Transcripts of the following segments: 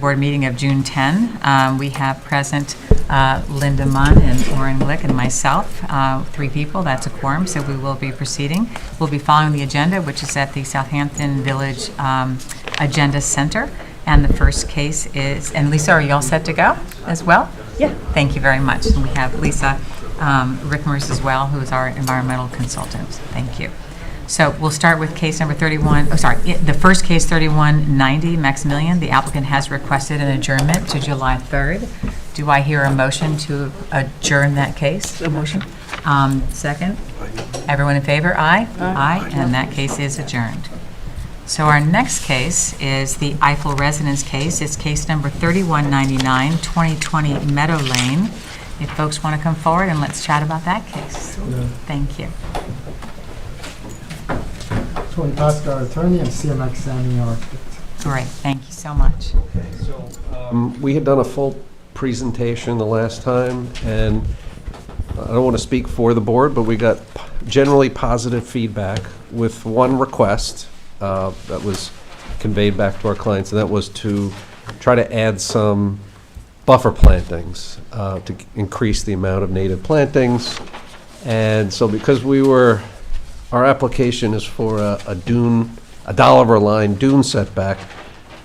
Board meeting of June 10. We have present Linda Munn and Orrin Glick and myself, 3 people. That's a quorum, so we will be proceeding. We'll be following the agenda, which is at the Southampton Village Agenda Center. And the first case is, and Lisa, are you all set to go as well? Yeah. Thank you very much. And we have Lisa Rickmers as well, who is our environmental consultant. Thank you. So we'll start with case number 31. Oh, sorry, the first case, 3190 Maximilian. The applicant has requested an adjournment to July 3rd. Do I hear a motion to adjourn that case? A motion. Second. Everyone in favor? Aye. Aye. And that case is adjourned. So our next case is the Eiffel Residence case. It's case number 3199, 2020 Meadow Lane. If folks want to come forward and let's chat about that case. Yeah. Thank you. Tony Pascal, attorney, and CMX Sammy, architect. Great, thank you so much. We had done a full presentation the last time, and I don't want to speak for the board, but we got generally positive feedback with one request that was conveyed back to our clients, and that was to try to add some buffer plantings to increase the amount of native plantings. And so because our application is for a Dolliver Line dune setback,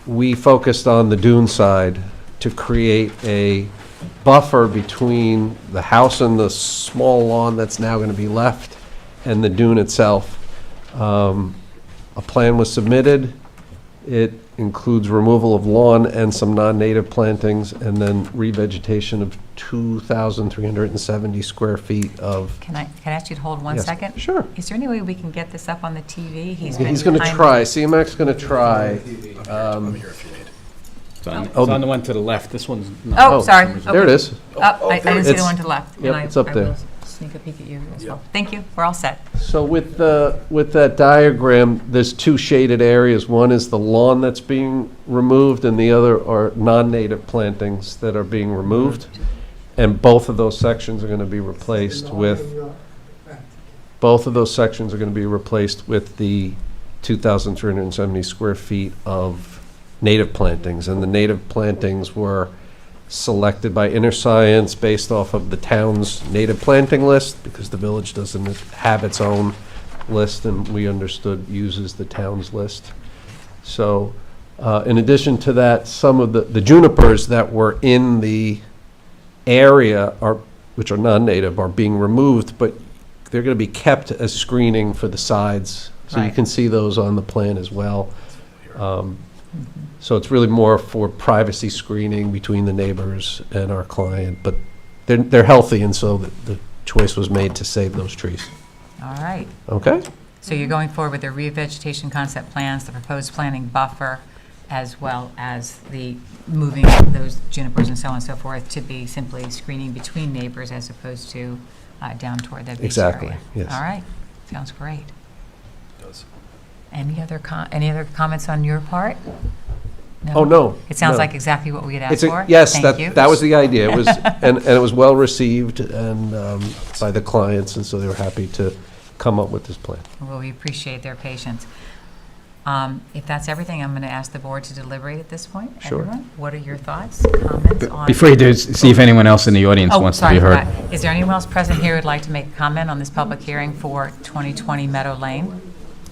we focused on the dune side to create a buffer between the house and the small lawn that's now going to be left and the dune itself. A plan was submitted. It includes removal of lawn and some non-native plantings, and then revegetation of 2,370 square feet of... Can I ask you to hold one Yes. second? Sure. Is there any way we can get this up on the TV? He's going to try. CMAC's going to try. It's on the one to the left. This one's not. Oh, sorry. There it is. I didn't see the It's- one to the left. Yep, And it's up there. I will sneak a peek at you as well. Thank you. We're all set. So with that diagram, there's 2 shaded areas. One is the lawn that's being removed, and the other are non-native plantings that are being removed. And both of those sections are going to be replaced with the 2,370 square feet of native plantings. And the native plantings were selected by Inner Science based off of the town's native planting list, because the village doesn't have its own list, and we understood uses the town's list. So in addition to that, some of the junipers that were in the area, which are non-native, are being removed, but they're going to be kept as screening for the sides. So you Right. can see those on the plan as well. So it's really more for privacy screening between the neighbors and our client, but they're healthy, and so the choice was made to save those trees. All right. Okay? So you're going forward with the revegetation concept plans, the proposed planting buffer, as well as the moving those junipers and so on and so forth to be simply screening between neighbors as opposed to down toward the beach Exactly, area. yes. All right. Sounds great. Any other comments on your part? Oh, no. It sounds no. like exactly what we had asked for. Yes, Thank you. that was the idea. It was, and it was well received and by the clients, and so they were happy to come up with this plan. Well, we appreciate their patience. If that's everything, I'm going to ask the board to deliberate at this point. Sure. Everyone, what are your thoughts, comments on? Before you do, see if anyone else in the audience Oh, wants to sorry, be heard. I forgot. Is there anyone else present here who'd like to make a comment on this public hearing for 2020 Meadow Lane?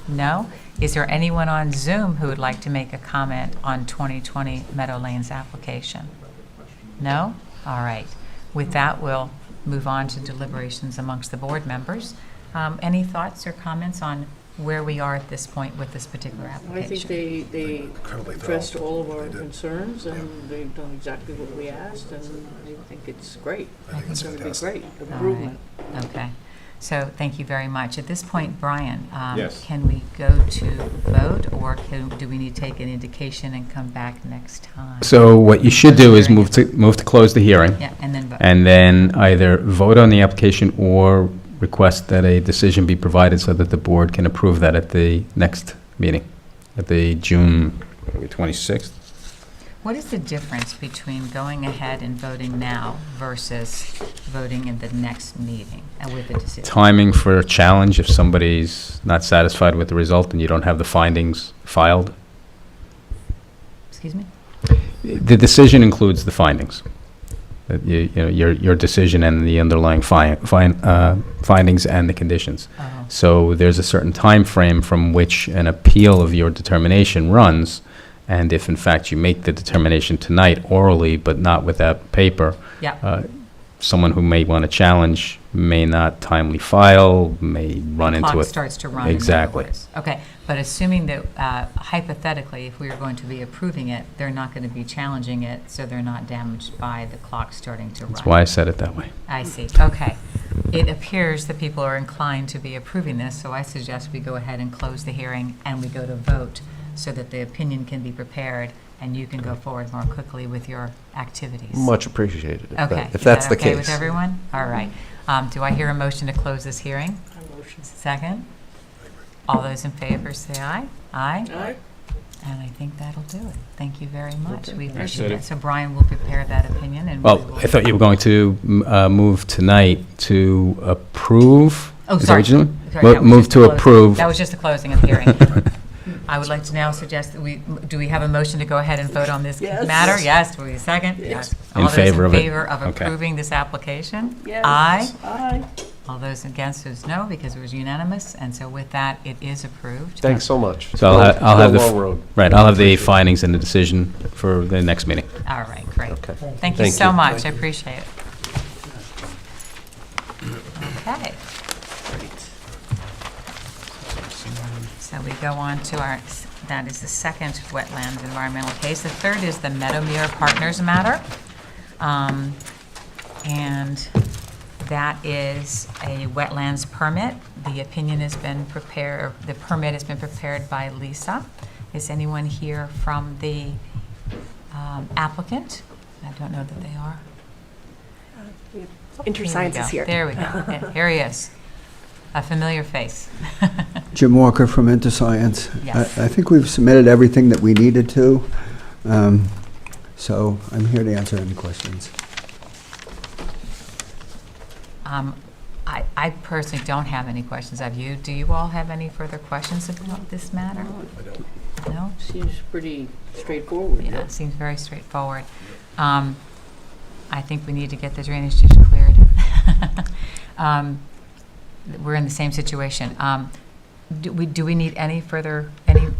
No? Is there anyone on Zoom who would like to make a comment on 2020 Meadow Lane's application? No? All right. With that, we'll move on to deliberations amongst the board members. Any thoughts or comments on where we are at this point with this particular I application? think they addressed all of our concerns, and they've done exactly what we asked, and I think it's great. I think it's going to be great, improvement. Okay. So thank you very much. At this point, Brian, Yes. can we go to vote, or do we need to take an indication and come back next time? So what you should do is move to close the hearing, Yeah, and then vote. and then either vote on the application or request that a decision be provided so that the board can approve that at the next meeting, at the June 26th. What is the difference between going ahead and voting now versus voting in the next meeting and with the decision? Timing for a challenge, if somebody's not satisfied with the result and you don't have the findings filed. Excuse me? The decision includes the findings. That you know, your decision and the underlying findings and the conditions. Oh. So there's a certain time frame from which an appeal of your determination runs, and if in fact you make the determination tonight orally but not with that paper, Yeah. someone who may want to challenge may not timely file, may run into Clock it. starts to run. in other Exactly. words. Okay, but assuming that hypothetically, if we are going to be approving it, they're not going to be challenging it, so they're not damaged by the clock starting to run. That's why I said it that way. I see, okay. It appears that people are inclined to be approving this, so I suggest we go ahead and close the hearing and we go to vote so that the opinion can be prepared and you can go forward more quickly with your activities. Much appreciated, Okay. if that's the Okay with case. everyone? All right. Do I hear a motion to close this hearing? I motion. Second? All those in favor say aye. Aye? Aye. And I think that'll do it. Thank you very much. We Thanks, appreciate Eddie. it. So Brian will prepare that opinion and we Well, will... I thought you were going to move tonight to approve. Oh, Is that sorry. what you're doing? Sorry, that was Move just to the closing. approve. That was just the closing of the hearing. I would like to now suggest that do we have a motion to go ahead and vote on this Yes. matter? Yes. Do we have a second? Yes. All In those favor of it. in favor of Okay. approving this application? Yes. Aye. Aye. All those against is no, because it was unanimous, and so with that, it is approved. Thanks so much. So I'll It's have been the a long road. Right, I'll have the findings and the decision for the next meeting. All right, great. Okay. Thank you Thank so you. much. I appreciate it. Okay. So we go on to that is the second wetlands environmental case. The third is the Meadowmere Partners matter. And that is a wetlands permit. The opinion has been prepared, the permit has been prepared by Lisa. Is anyone here from the applicant? I don't know that they are. InterScience Here we is go. here. There we go. Yeah, here he is. A familiar face. Jim Walker from InterScience. Yes. I think we've submitted everything that we needed to, so I'm here to answer any questions. I personally don't have any questions of you. Do you all have any further questions about this matter? No? Seems pretty straightforward. Yeah, it seems very straightforward. I think we need to get the drainage ditch cleared. We're in the same situation. Do we need any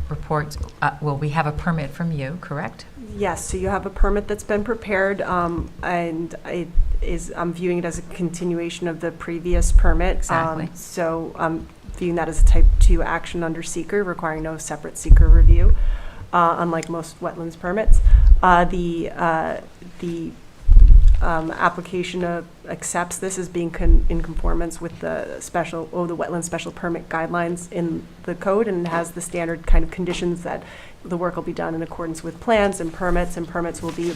reports? Well, we have a permit from you, correct? Yes, so you have a permit that's been prepared, and I'm viewing it as a continuation of the previous permit. Exactly. So I'm viewing that as a type 2 action under seeker, requiring no separate seeker review, unlike most wetlands permits. The application accepts this as being in conformance with the wetland special permit guidelines in the code, and has the standard kind of conditions that the work will be done in accordance with plans and permits will be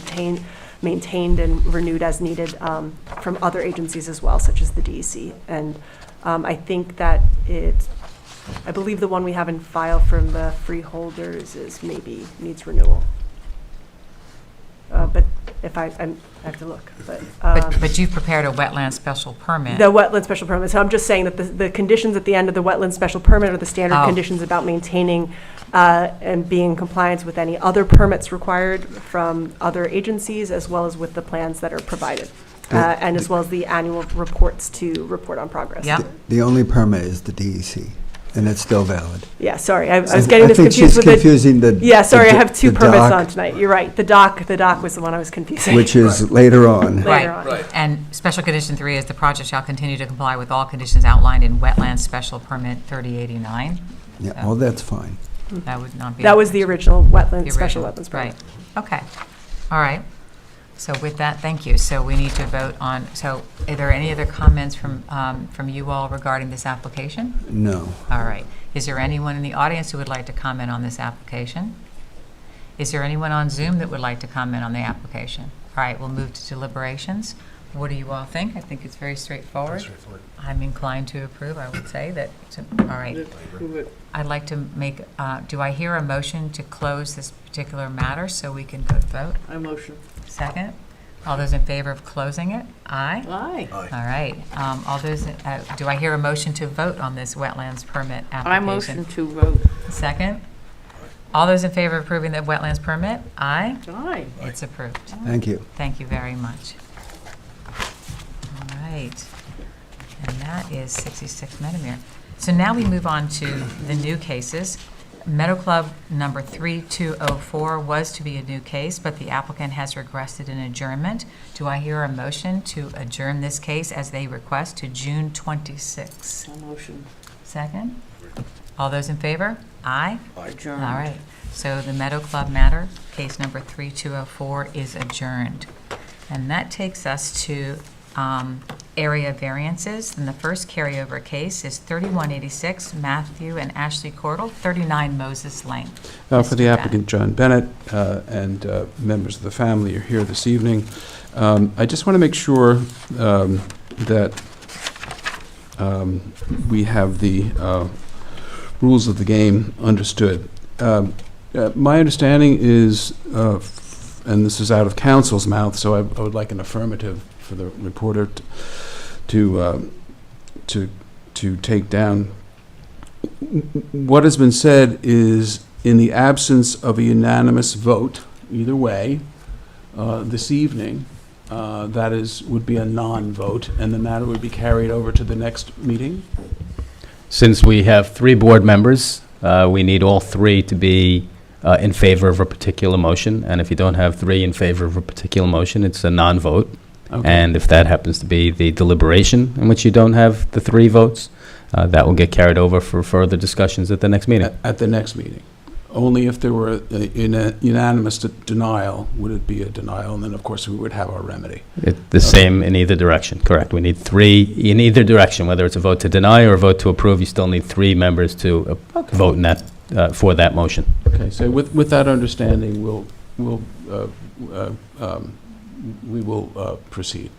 maintained and renewed as needed from other agencies as well, such as the DEC. And I think that I believe the one we have in file from the freeholders maybe needs renewal. But if I have to look, But you've prepared a wetland special permit. the wetland special permit. So I'm just saying that the conditions at the end of the wetland special permit are the standard Oh. conditions about maintaining and being in compliance with any other permits required from other agencies, as well as with the plans that are provided, and as well as the annual reports to report on progress. Yeah. The only permit is the DEC, and it's still valid. Yeah, sorry, I was getting this I think confused she's with the. confusing the. Yeah, sorry, I the- have two the permits dock, on tonight. You're right. The dock was the one I was confusing. Which is later on. Later on. And special condition 3 is the project shall continue to comply with all conditions outlined in wetland special permit 3089. Yeah, well, that's fine. That would not be. That was the original the special original, wetlands permit. Right, okay, all right. So with that, thank you. So we need to vote on, so are there any other comments from you all regarding this application? No. All right. Is there anyone in the audience who would like to comment on this application? Is there anyone on Zoom that would like to comment on the application? All right, we'll move to deliberations. What do you all think? I think it's very straightforward. I'm inclined to approve. I would say that, all right. Prove it. I'd like to make, do I hear a motion to close this particular matter so we can go to vote? I motion. Second? All those in favor of closing it? Aye? Aye. All right. All those, do I hear a motion to vote on this wetlands permit application? I motion to vote. Second? All those in favor of approving the wetlands permit? Aye. Aye. It's approved. Thank you. Thank you very much. All right. And that is 66 Meadowmere. So now we move on to the new cases. Meadow Club number 3204 was to be a new case, but the applicant has requested an adjournment. Do I hear a motion to adjourn this case as they request to June 26? A motion. Second? All those in favor? Aye? Adjourned. All right. So the Meadow Club matter, case number 3204, is adjourned. And that takes us to area variances. And the first carryover case is 3186 Matthew and Ashley Cordell, 39 Moses Lane. For Mr. the Bennett. applicant, John Bennett, and members of the family are here this evening. I just want to make sure that we have the rules of the game understood. My understanding is, and this is out of counsel's mouth, so I would like an affirmative for the reporter to take down. What has been said is, in the absence of a unanimous vote, either way, this evening, that would be a non-vote, and the matter would be carried over to the next meeting? Since we have 3 board members, we need all 3 to be in favor of a particular motion, and if you don't have 3 in favor of a particular motion, it's a non-vote. Okay. And if that happens to be the deliberation in which you don't have the 3 votes, that will get carried over for further discussions at the next meeting. At the next meeting? Only if there were a unanimous denial would it be a denial, and then, of course, we would have our remedy. The same in either direction, correct. We need 3 in either direction, whether it's a vote to deny or a vote to approve, you still need 3 members to vote in that, for that motion. Okay, so with that understanding, we will proceed.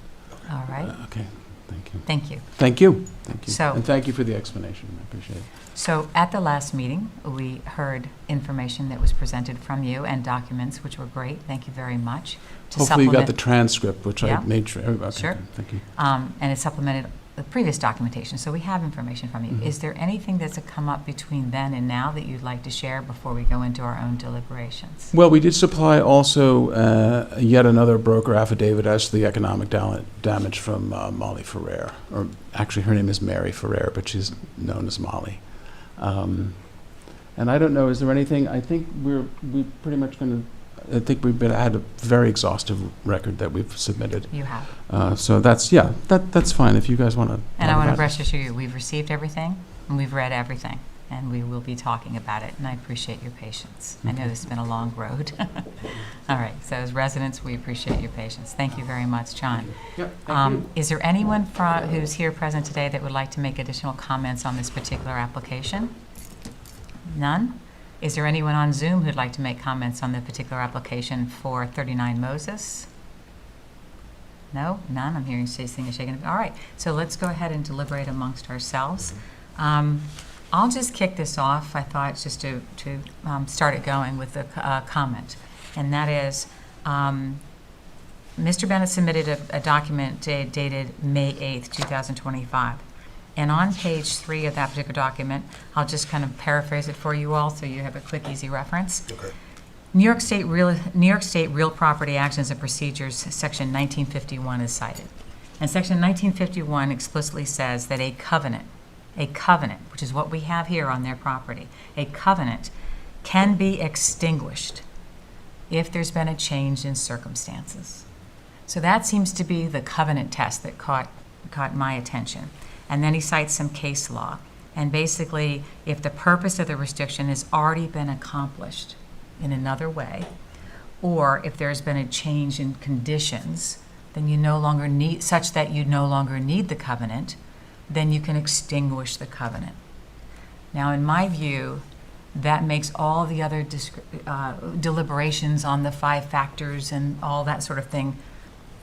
All right. Okay, thank you. Thank you. Thank you. Thank you. So- And thank you for the explanation. I appreciate it. So at the last meeting, we heard information that was presented from you and documents, which were great. Thank you very much. To Hopefully you got the supplement- transcript, which Yeah. I made sure. Okay, Sure. Thank you. And it supplemented the previous documentation, so we have information from you. Mhm. Is there anything that's come up between then and now that you'd like to share before we go into our own deliberations? Well, we did supply also yet another broker affidavit as to the economic damage from Molly Ferrer. Or actually, her name is Mary Ferrer, but she's known as Molly. And I don't know, is there anything, I think we pretty much going to, I think we've had a very exhaustive record that we've submitted. You have. So that's fine if you guys want to. And I want to rest assure you, we've received everything, and we've read everything, and we will be talking about it, and I appreciate your patience. I know this has been a long road. All right, so as residents, we appreciate your patience. Thank you very much, John. Is there anyone who's here present today that would like to make additional comments on this particular application? None? Is there anyone on Zoom who'd like to make comments on the particular application for 39 Moses? No? None? I'm hearing Stacey and shaking. All right, so let's go ahead and deliberate amongst ourselves. I'll just kick this off, I thought, just to start it going with a comment. And that is, Mr. Bennett submitted a document dated May 8th, 2025. And on page 3 of that particular document, I'll just kind of paraphrase it for you all so you have a quick, easy reference. Okay. New York State Real Property Actions and Procedures, Section 1951 is cited. And Section 1951 explicitly says that a covenant, which is what we have here on their property, a covenant can be extinguished if there's been a change in circumstances. So that seems to be the covenant test that caught my attention. And then he cites some case law. And basically, if the purpose of the restriction has already been accomplished in another way, or if there's been a change in conditions, then you no longer need, such that you no longer need the covenant, then you can extinguish the covenant. Now, in my view, that makes all the other deliberations on the 5 factors and all that sort of thing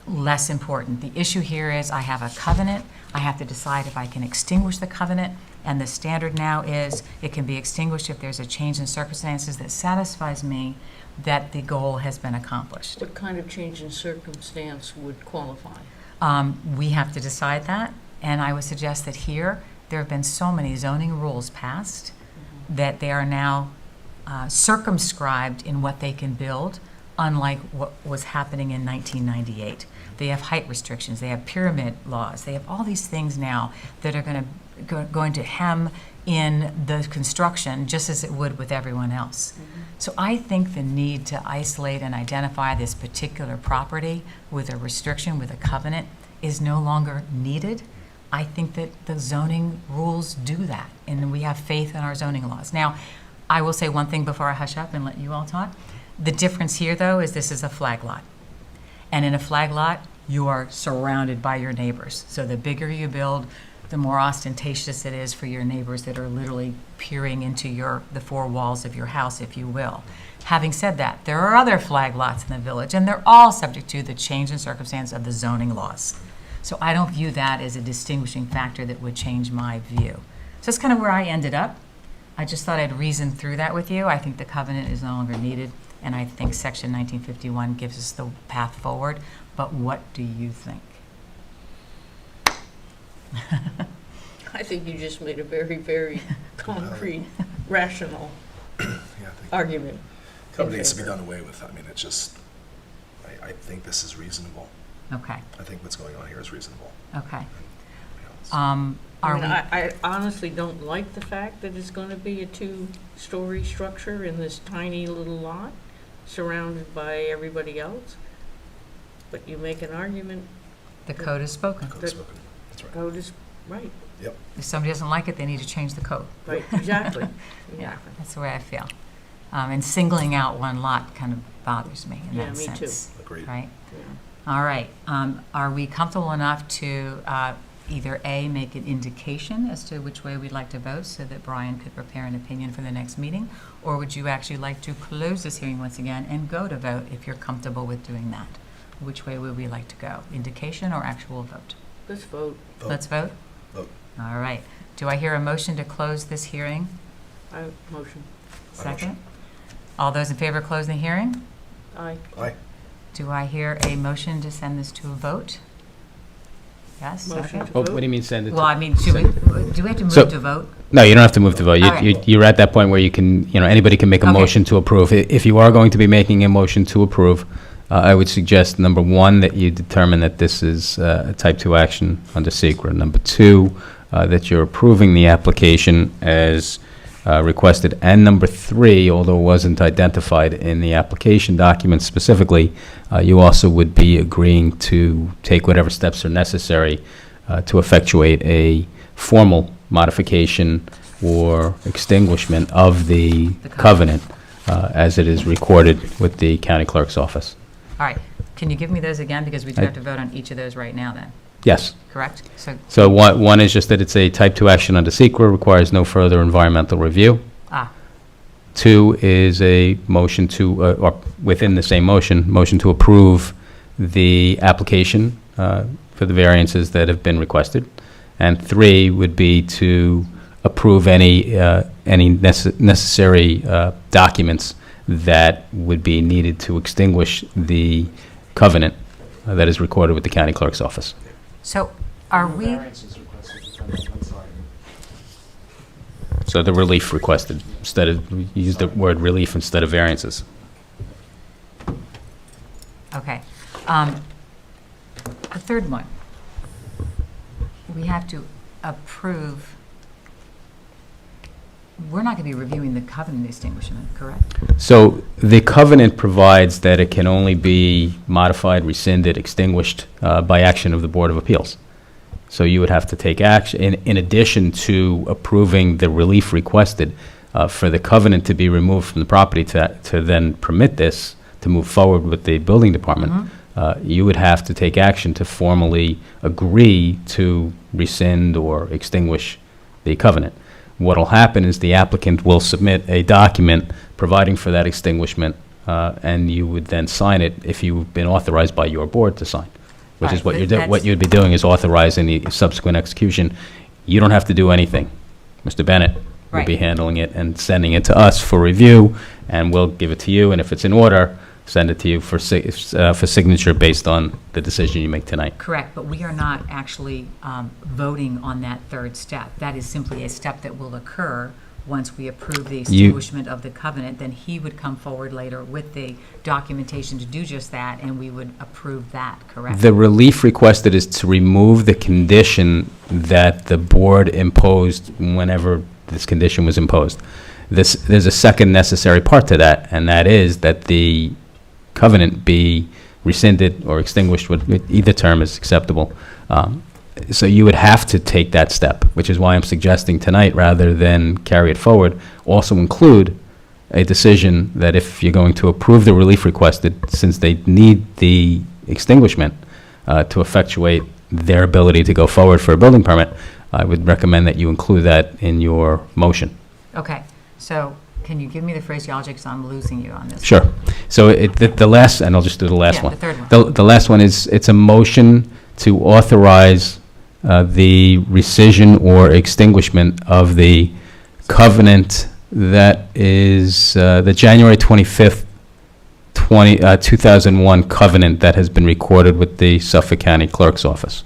less important. The issue here is I have a covenant. I have to decide if I can extinguish the covenant, and the standard now is it can be extinguished if there's a change in circumstances that satisfies me that the goal has been accomplished. What kind of change in circumstance would qualify? We have to decide that, and I would suggest that here there have been so many zoning rules passed that they are now circumscribed in what they can build, unlike what was happening in 1998. They have height restrictions, they have pyramid laws, they have all these things now that are going to hem in the construction just as it would with everyone else. So I think the need to isolate and identify this particular property with a restriction, with a covenant, is no longer needed. I think that the zoning rules do that, and we have faith in our zoning laws. Now, I will say one thing before I hush up and let you all talk. The difference here, though, is this is a flag lot. And in a flag lot, you are surrounded by your neighbors. So the bigger you build, the more ostentatious it is for your neighbors that are literally peering into the four walls of your house, if you will. Having said that, there are other flag lots in the village, and they're all subject to the change in circumstance of the zoning laws. So I don't view that as a distinguishing factor that would change my view. So that's kind of where I ended up. I just thought I'd reason through that with you. I think the covenant is no longer needed, and I think Section 1951 gives us the path forward. But what do you think? I think you just made a very, very concrete, rational Yeah, I think argument. covenant needs to be done away with. I mean, it's just, I think this is reasonable. Okay, I think what's going on here is reasonable. okay. to be honest. Are we? I honestly don't like the fact that it's going to be a two-story structure in this tiny little lot, surrounded by everybody else. But you make an argument, The code is spoken. Code spoken. That's right. code is right, If somebody doesn't like it, they need to change the code. right, exactly. Yeah, Exactly. that's the way I feel. And singling out one lot kind of bothers me in Yeah, that me too. sense. Agreed. Right? Yeah. All right. Are we comfortable enough to either A, make an indication as to which way we'd like to vote so that Brian could prepare an opinion for the next meeting? Or would you actually like to close this hearing once again and go to vote if you're comfortable with doing that? Which way would we like to go? Indication or actual vote? Let's vote. Vote. Let's vote? Vote. All right. Do I hear a motion to close this hearing? I motion. Second? All those in favor of closing the hearing? Aye. Aye. Do I hear a motion to send this to a vote? Yes? Motion Second? to Well, vote. what do you mean send it? Well, I mean, do we have to So- move to vote? No, you don't have to move the vote. All right. You're at that point where you can, anybody can make a Okay. motion to approve. If you are going to be making a motion to approve, I would suggest, number one, that you determine that this is a type 2 action under secret. Number two, that you're approving the application as requested. And number three, although it wasn't identified in the application document specifically, you also would be agreeing to take whatever steps are necessary to effectuate a formal modification or extinguishment of the The covenant as it is recorded with the county clerk's office. All right. Can you give me those again? Because we do I- have to vote on each of those right now then, Yes. correct? So one is just that it's a type 2 action under secret, requires no further environmental review. Ah. Two is a motion to, or within the same motion to approve the application for the variances that have been requested. And three would be to approve any necessary documents that would be needed to extinguish the covenant that is recorded with the county clerk's office. So are we, So the relief requested, instead of, we use the word relief instead of variances. okay. The third one, we have to approve, we're not going to be reviewing the covenant extinguishment, correct? So the covenant provides that it can only be modified, rescinded, extinguished by action of the Board of Appeals. So you would have to take action, in addition to approving the relief requested, for the covenant to be removed from the property to then permit this, to move forward with the building department, you would have to take action to formally agree to rescind or extinguish the covenant. What'll happen is the applicant will submit a document providing for that extinguishment, and you would then sign it if you've been authorized by your board to sign, which is Right, what but what you'd be doing is authorizing the subsequent execution. You don't have to do anything. Mr. Bennett will be Right. handling it and sending it to us for review, and we'll give it to you, and if it's in order, send it to you for signature based on the decision you make tonight. Correct, but we are not actually voting on that third step. That is simply a step that will occur once we approve the You- extinguishment of the covenant, then he would come forward later with the documentation to do just that, and we would approve that, correct? The relief requested is to remove the condition that the board imposed whenever this condition was imposed. There's a second necessary part to that, and that is that the covenant be rescinded or extinguished, either term is acceptable. So you would have to take that step, which is why I'm suggesting tonight, rather than carry it forward, also include a decision that if you're going to approve the relief requested, since they need the extinguishment to effectuate their ability to go forward for a building permit, I would recommend that you include that in your motion. Okay, so can you give me the phraseology, because I'm losing you on this? Sure. So the last, and I'll just do the last Yeah, one. the third one. The last one is, it's a motion to authorize the rescission or extinguishment of the covenant that is the January 25th, 2001 covenant that has been recorded with the Suffolk County Clerk's Office,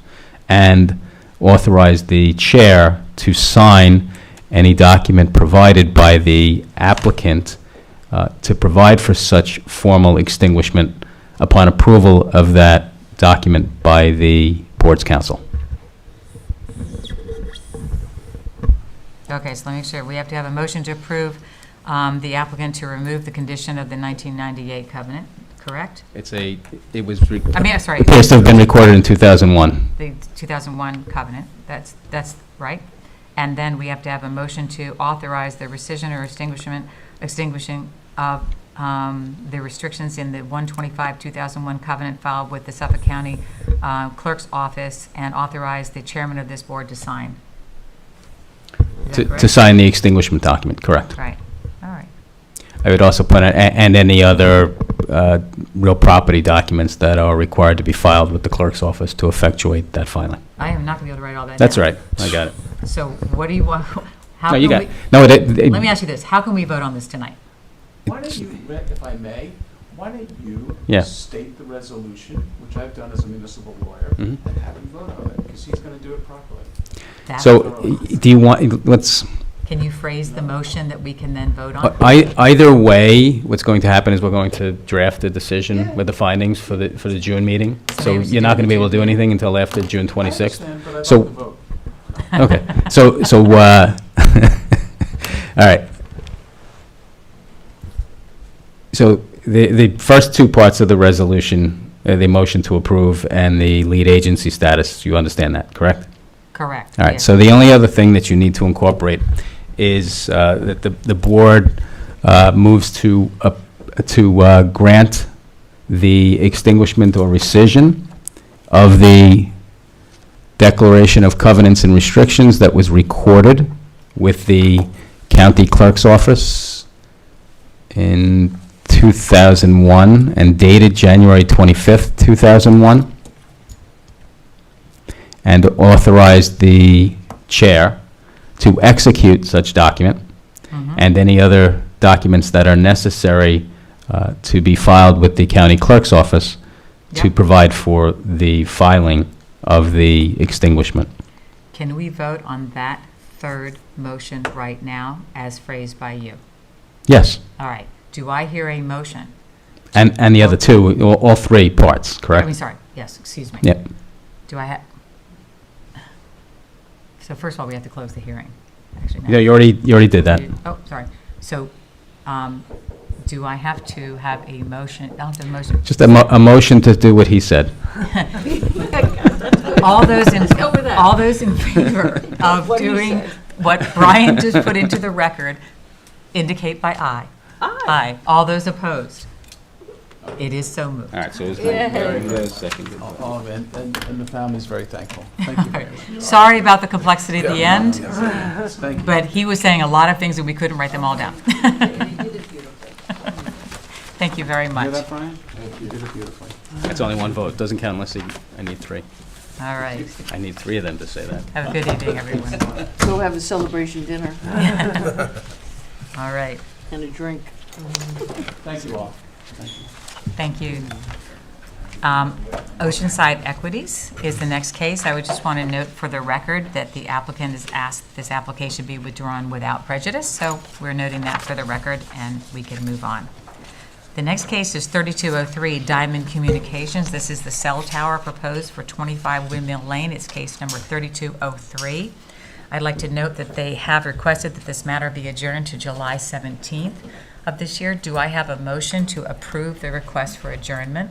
and authorize the chair to sign any document provided by the applicant to provide for such formal extinguishment upon approval of that document by the board's council. Okay, so let me make sure, we have to have a motion to approve the applicant to remove the condition of the 1998 covenant, correct? It was, I mean, sorry, appears to have been recorded in 2001. the 2001 covenant, that's right. And then we have to have a motion to authorize the rescission or extinguishing of the restrictions in the 125-2001 covenant filed with the Suffolk County Clerk's Office, and authorize the chairman of this board to sign. Is that To correct? sign the extinguishment document, correct. Right, all right. I would also put, and any other real property documents that are required to be filed with the clerk's office to effectuate that filing. I am not going to be able to write all that That's down. right, I got it. So what do you want, how No, can you we, got it. No, let me ask you this, how can we vote on this tonight? Why don't you, if I may, why don't you Yeah. state the resolution, which I've done as a municipal lawyer, Mhm. and have him vote on it, because he's going to do it properly. That's- So, do you want, let's, Can you phrase the motion that we can then vote on? either way, what's going to happen is we're going to draft a decision with the findings for the June meeting. So So there's- you're not going to be able to do anything until after June 26th. I understand, but I'd So- like to vote. Okay, so, all right. So the first two parts of the resolution, the motion to approve and the lead agency status, you understand that, correct? Correct. All right, yes. so the only other thing that you need to incorporate is that the board moves to grant the extinguishment or rescission of the declaration of covenants and restrictions that was recorded with the county clerk's office in 2001 and dated January 25th, 2001, and authorized the chair to execute such document Mhm. and any other documents that are necessary to be filed with the county clerk's office to Yep. provide for the filing of the extinguishment. Can we vote on that third motion right now as phrased by you? Yes, All right. Do I hear a motion? and the other two, all three parts, I mean, correct? sorry, yes, excuse me. Yep. Do I have, so first of all, we have to close the hearing. Actually, no. Yeah, you already did that. Oh, sorry. So, do I have to have a motion? I'll have to motion. Just a motion to do what he said. All those in, Let's go with that. all those in favor of What he doing said. what Brian just put into the record indicate by aye. Aye. Aye. All those opposed? It is so moved. All right, so it was Yeah. seconded. All of it, and the family's very thankful. Thank you very much. Sorry about the complexity at the end, Thank you. but he was saying a lot of things and we couldn't write them all down. Thank you very Hear much. that, Brian? You did it beautifully. It's only one vote, doesn't count unless I need three. All right. I need three of them to say that. Have a good evening, everyone. Go have a celebration dinner All right. and a drink. Thank you all. Thank you. Oceanside Equities is the next case. I would just want to note for the record that the applicant has asked this application be withdrawn without prejudice, so we're noting that for the record, and we can move on. The next case is 3203 Diamond Communications. This is the cell tower proposed for 25 Windmill Lane. It's case number 3203. I'd like to note that they have requested that this matter be adjourned to July 17th of this year. Do I have a motion to approve the request for adjournment?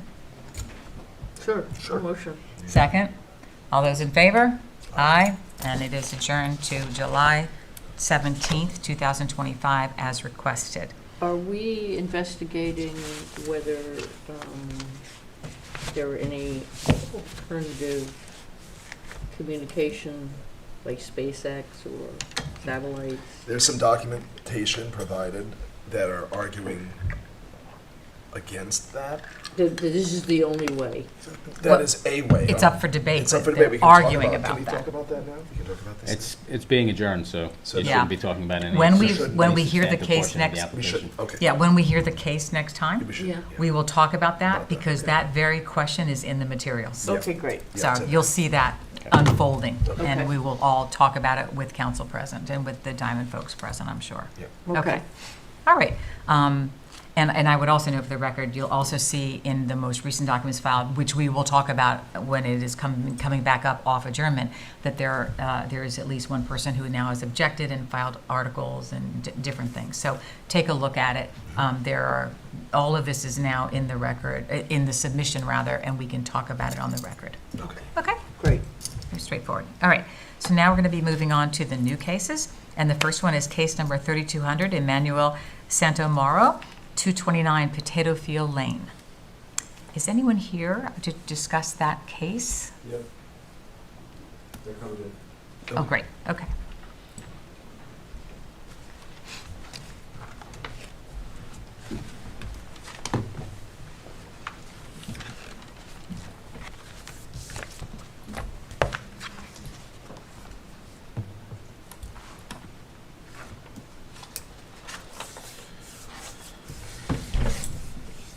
Sure, motion. Second? All those in favor? Aye. And it is adjourned to July 17th, 2025, as requested. Are we investigating whether there are any alternative communication, like SpaceX or satellites? There's some documentation provided that are arguing against that. This is the only way. That is a way. It's up for debate. It's up for but debate. We they're can talk arguing about about Can we that. talk about that now? We can talk about this. It's being adjourned, so So- you Yeah. shouldn't be talking about any. When we Shouldn't hear the substantive case portion of the next, We should, okay. yeah, when we hear the case next time, We should, Yeah. we will talk about that About that, because okay. that very question is in the materials. Okay, great. So Yeah, it's in you'll see that unfolding, Okay. and we will all talk about it with council present and with the Diamond folks present, I'm sure. Yeah. Okay. All right. And I would also note for the record, you'll also see in the most recent documents filed, which we will talk about when it is coming back up off adjournment, that there is at least one person who now has objected and filed articles and different things. So take a look at it. All of this is now in the record, in the submission rather, and we can talk about it on the record. Okay. Okay? Great. Very straightforward. All right, so now we're going to be moving on to the new cases. And the first one is case number 3200, Emmanuel Santomoro, 229 Potato Field Lane. Is anyone here to discuss that case? Yep. They're coming in. Oh, great, okay.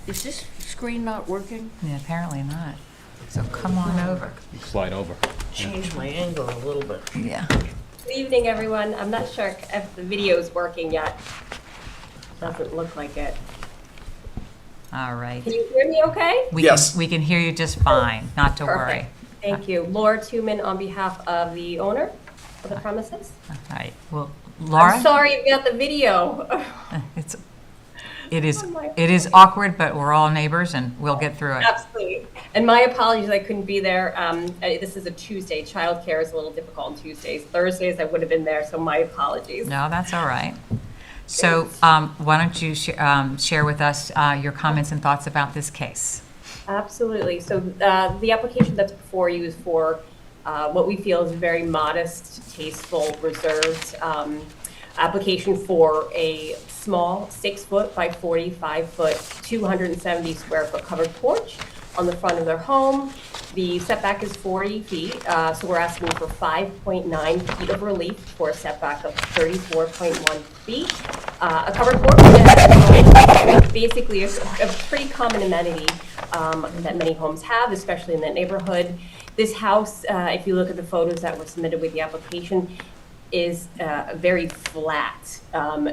Is this screen not working? Yeah, apparently not. So come on over. Slide over. Change my angle a little bit. Yeah. Good evening, everyone. I'm not sure if the video is working yet. Doesn't look like it. All right. Can you hear me okay? Yes. We can hear you just fine, not to worry. Perfect. Thank you. Laura Tuman on behalf of the owner of the premises. All right, well, Laura? I'm sorry about the video. It is Oh, my awkward, but we're all neighbors and we'll get through it. Absolutely. And my apologies, I couldn't be there. This is a Tuesday. Childcare is a little difficult on Tuesdays. Thursdays, I would have been there, so my apologies. No, that's all right. So why don't you share with us your comments and thoughts about this case? Absolutely. So the application that's before you is for what we feel is a very modest, tasteful, reserved application for a small 6-foot by 45-foot, 270 square foot covered porch on the front of their home. The setback is 40 feet, so we're asking for 5.9 feet of relief for a setback of 34.1 feet. A covered porch is basically a pretty common amenity that many homes have, especially in that neighborhood. This house, if you look at the photos that were submitted with the application, is very flat.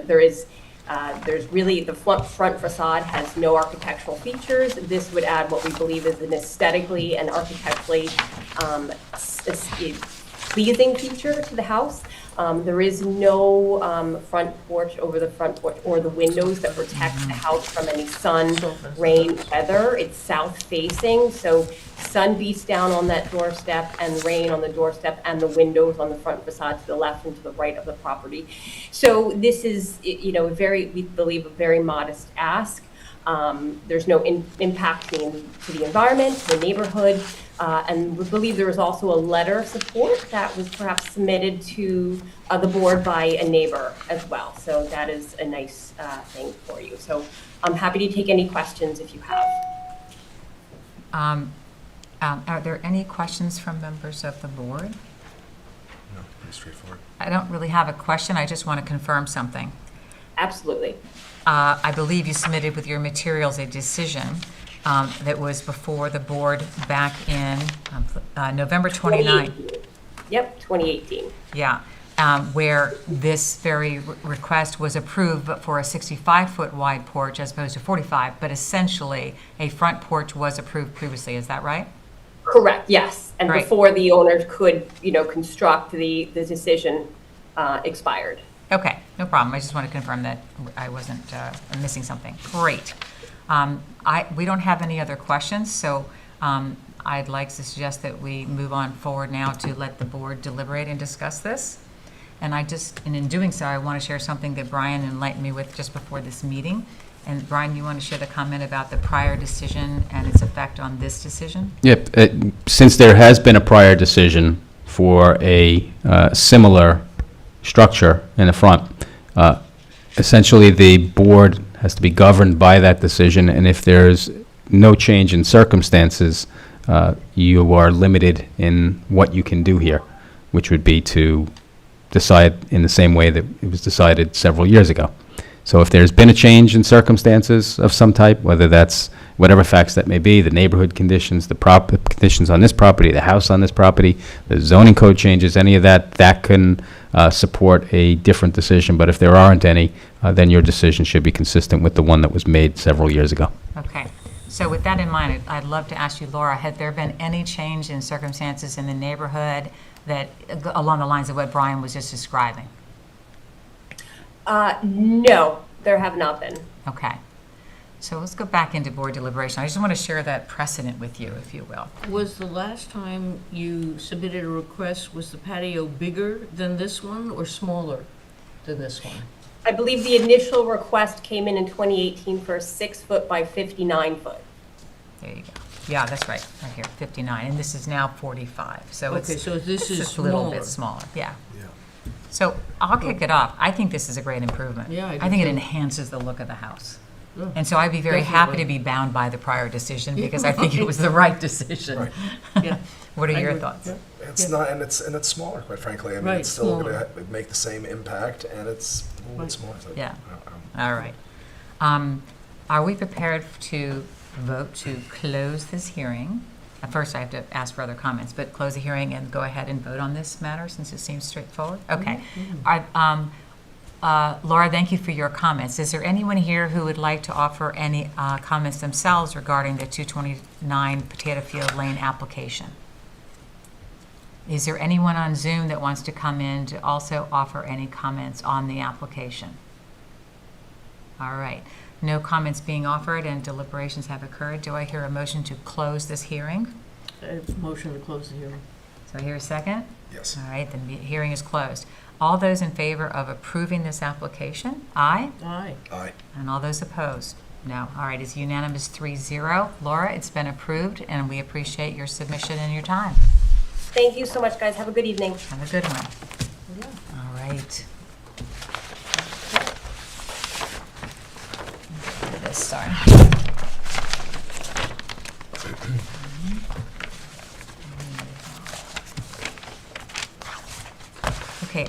There's really, the front facade has no architectural features. This would add what we believe is an aesthetically and architecturally pleasing feature to the house. There is no front porch over the front porch or the windows that protect the house from any sun, rain, weather. It's south facing, so sun beats down on that doorstep and rain on the doorstep and the windows on the front facade to the left and to the right of the property. So this is, we believe, a very modest ask. There's no impact to the environment, to the neighborhood, and we believe there was also a letter of support that was perhaps submitted to the board by a neighbor as well. So that is a nice thing for you. So I'm happy to take any questions if you have. Are there any questions from members of the board? No, pretty straightforward. I don't really have a question. I just want to confirm something. Absolutely. I believe you submitted with your materials a decision that was before the board back in November 29. 2018. Yep, 2018. Yeah, where this very request was approved, but for a 65-foot wide porch as opposed to 45, but essentially a front porch was approved previously, is that right? Correct, yes. And Right. before the owners could, construct, the decision expired. Okay, no problem. I just want to confirm that I wasn't missing something. Great. We don't have any other questions, so I'd like to suggest that we move on forward now to let the board deliberate and discuss this. And in doing so, I want to share something that Brian enlightened me with just before this meeting. And Brian, you want to share the comment about the prior decision and its effect on this decision? Yep, since there has been a prior decision for a similar structure in the front, essentially the board has to be governed by that decision, and if there's no change in circumstances, you are limited in what you can do here, which would be to decide in the same way that it was decided several years ago. So if there's been a change in circumstances of some type, whether that's whatever facts that may be, the neighborhood conditions, the conditions on this property, the house on this property, the zoning code changes, any of that can support a different decision. But if there aren't any, then your decision should be consistent with the one that was made several years ago. Okay. So with that in mind, I'd love to ask you, Laura, had there been any change in circumstances in the neighborhood that, along the lines of what Brian was just describing? No, there have not been. Okay. So let's go back into board deliberation. I just want to share that precedent with you, if you will. Was the last time you submitted a request, was the patio bigger than this one or smaller than this one? I believe the initial request came in 2018 for a 6-foot by 59-foot. There you go. Yeah, that's right here, 59, and this is now 45. So Okay, so this is just a little smaller. bit smaller, yeah. So I'll kick it off. I think this is a great improvement. Yeah, I do I think it too. enhances the look of the house. Yeah. And so I'd be very happy to Definitely. be bound by the prior decision because I think it was the right decision. Right. Yeah. What are I your agree. thoughts? Yeah. It's not, and it's smaller, quite frankly. I mean, Right, it's still smaller. going to make the same impact, and it's a little Right. bit smaller. So, Yeah. I All right. Are we prepared to vote to close this hearing? First, I have to ask for other comments, but close the hearing and go ahead and vote on this matter since it seems straightforward? Okay. Laura, thank you for your comments. Is there anyone here who would like to offer any comments themselves regarding the 229 Potato Field Lane application? Is there anyone on Zoom that wants to come in to also offer any comments on the application? All right. No comments being offered and deliberations have occurred. Do I hear a motion to close this hearing? Motion to close the hearing. So I hear a second? Yes. All right, the hearing is closed. All those in favor of approving this application? Aye. Aye. Aye. And all those opposed? No. All right, it's unanimous 3-0. Laura, it's been approved, and we appreciate your submission and your time. Thank you so much, guys. Have a good evening. Have a good one. All right. Get this started. Okay,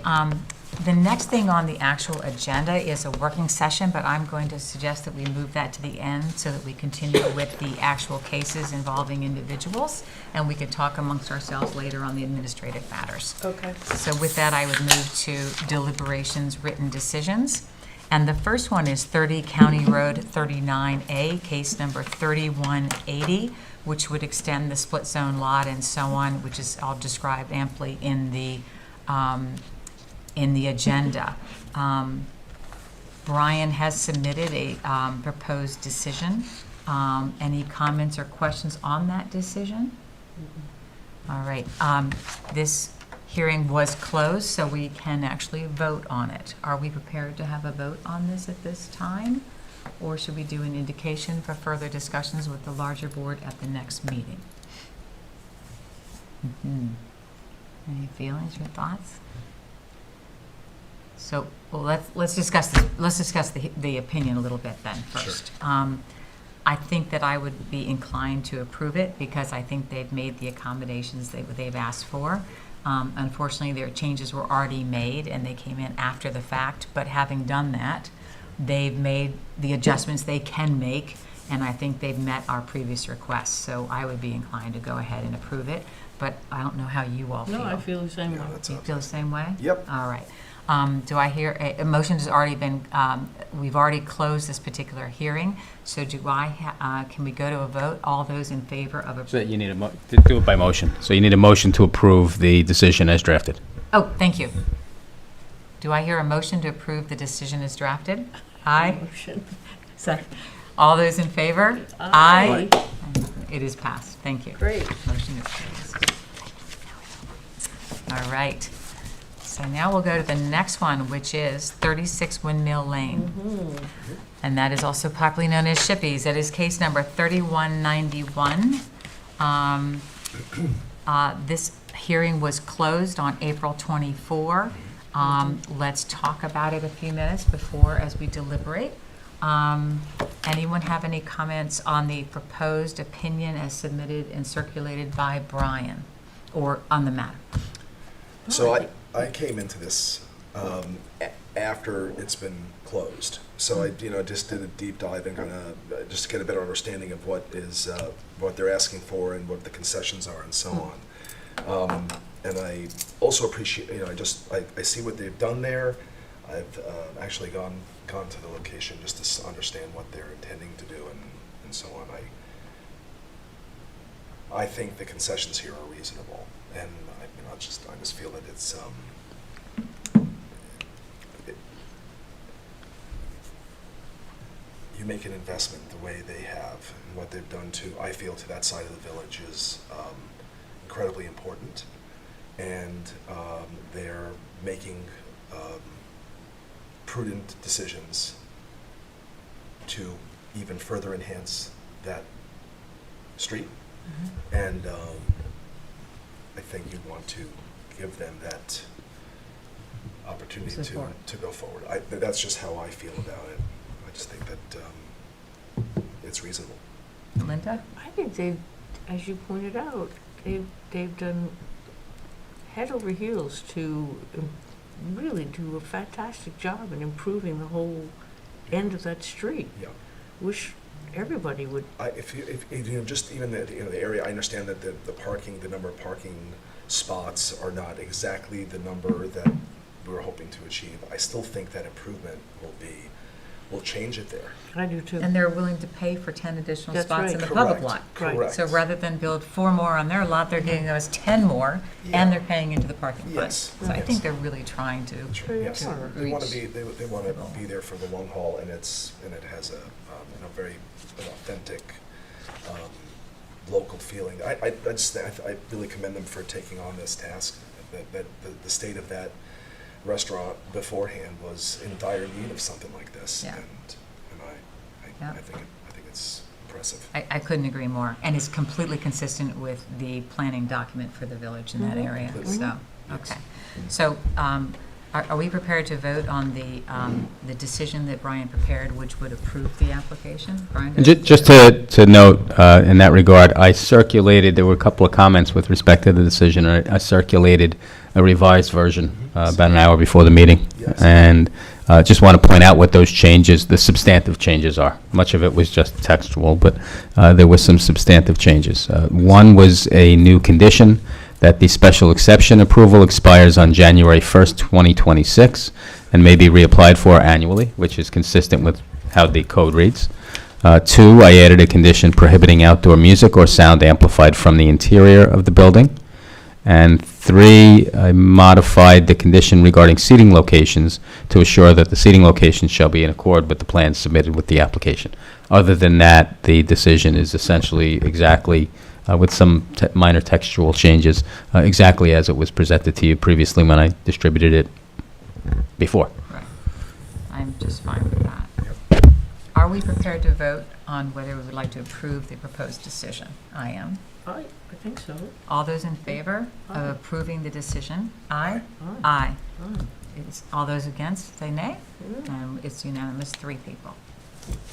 the next thing on the actual agenda is a working session, but I'm going to suggest that we move that to the end so that we continue with the actual cases involving individuals, and we can talk amongst ourselves later on the administrative matters. Okay. So with that, I would move to deliberations, written decisions. And the first one is 30 County Road 39A, case number 3180, which would extend the split zone lot and so on, which is all described amply in the agenda. Brian has submitted a proposed decision. Any comments or questions on that decision? All right. This hearing was closed, so we can actually vote on it. Are we prepared to have a vote on this at this time? Or should we do an indication for further discussions with the larger board at the next meeting? Any feelings or thoughts? So, well, let's discuss this. Let's discuss the opinion a little bit then first. I think that I would be inclined to approve it because I think they've made the accommodations they've asked for. Unfortunately, their changes were already made and they came in after the fact. But having done that, they've made the adjustments they can make and I think they've met our previous requests, so I would be inclined to go ahead and approve it, but I don't know how you all feel. No, I feel the same way. Do you feel the same way? Yep. All right. Do I hear, a motion has already been, we've already closed this particular hearing, so can we go to a vote? All those in favor of So you need to do it by motion. So you need a motion to approve the decision as drafted. Oh, thank you. Do I hear a motion to approve the decision as drafted? Aye. Motion. All those in favor? Aye. It is passed. Thank you. Great. Motion is passed. All right. So now we'll go to the next one, which is 36 Windmill Lane. And that is also popularly known as Shippies. That is case number 3191. This hearing was closed on April 24. Let's talk about it a few minutes before, as we deliberate. Anyone have any comments on the proposed opinion as submitted and circulated by Brian, or on the matter? So I came into this after it's been closed. So I, just did a deep dive and kind of just to get a better understanding of what they're asking for and what the concessions are and so on. And I also appreciate, I see what they've done there. I've actually gone to the location just to understand what they're intending to do and so on. I think the concessions here are reasonable, and I just feel that it's you make an investment the way they have, and what they've done I feel to that side of the village is incredibly important, and they're making prudent decisions to even further enhance that street. And I think you want to give them that opportunity to go forward. That's just how I feel about it. I just think that it's reasonable. Linda? I think they've, as you pointed out, they've done head over heels to really do a fantastic job in improving the whole end of that street. Yeah. Wish everybody would. If just even the area, I understand that the number of parking spots are not exactly the number that we were hoping to achieve. I still think that improvement will change it there. I do too. And they're willing to pay for 10 additional That's spots right. in the public Correct. lot. Correct. So rather than build 4 more on their lot, they're giving us 10 more, Yeah. and they're paying into the parking fund. Yes. So I Yes. think they're really trying to. Yes, to they want to reach be. They want to people. be there for the long haul, and it has a very authentic local feeling. I really commend them for taking on this task. That the state of that restaurant beforehand was in dire need of something like this, Yeah. and Yeah. I think it's impressive. I couldn't agree more, and it's completely consistent with the planning document for the village in that area, Mhm. so, okay. So, are we prepared to vote on the decision that Brian prepared, which would approve the application? Brian? Just to note, in that regard, I circulated, there were a couple of comments with respect to the decision. I circulated a revised version about an hour before the meeting. Yes. And just want to point out what those changes, the substantive changes are. Much of it was just textual, but there were some substantive changes. One was a new condition that the special exception approval expires on January 1st, 2026, and may be reapplied for annually, which is consistent with how the code reads. 2, I added a condition prohibiting outdoor music or sound amplified from the interior of the building. And 3, I modified the condition regarding seating locations to assure that the seating locations shall be in accord with the plans submitted with the application. Other than that, the decision is essentially exactly, with some minor textual changes, exactly as it was presented to you previously when I distributed it before. Right. I'm just fine with that. Are we prepared to vote on whether we would like to approve the proposed decision? I am. I think so. All those in favor of Aye. approving the decision? Aye? Aye. Aye. Aye. All those against, say nay? Yeah. It's unanimous, 3 people.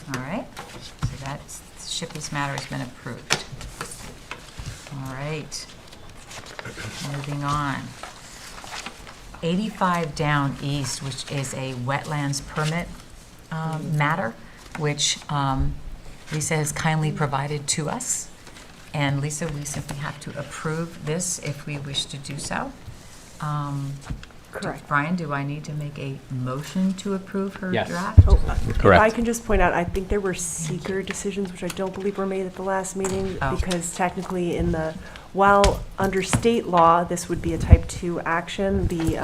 All right, so that's, Shippey's matter has been approved. All right, moving on. 85 Down East, which is a wetlands permit matter, which Lisa has kindly provided to us. And Lisa, we simply have to approve this if we wish to do so. Correct. Brian, do I need to make a motion to approve her Yes. draft? Oh, If I Correct. can just point out, I think there were seeker decisions, which I don't believe were made at the last meeting, Oh. because technically while under state law, this would be a type 2 action, the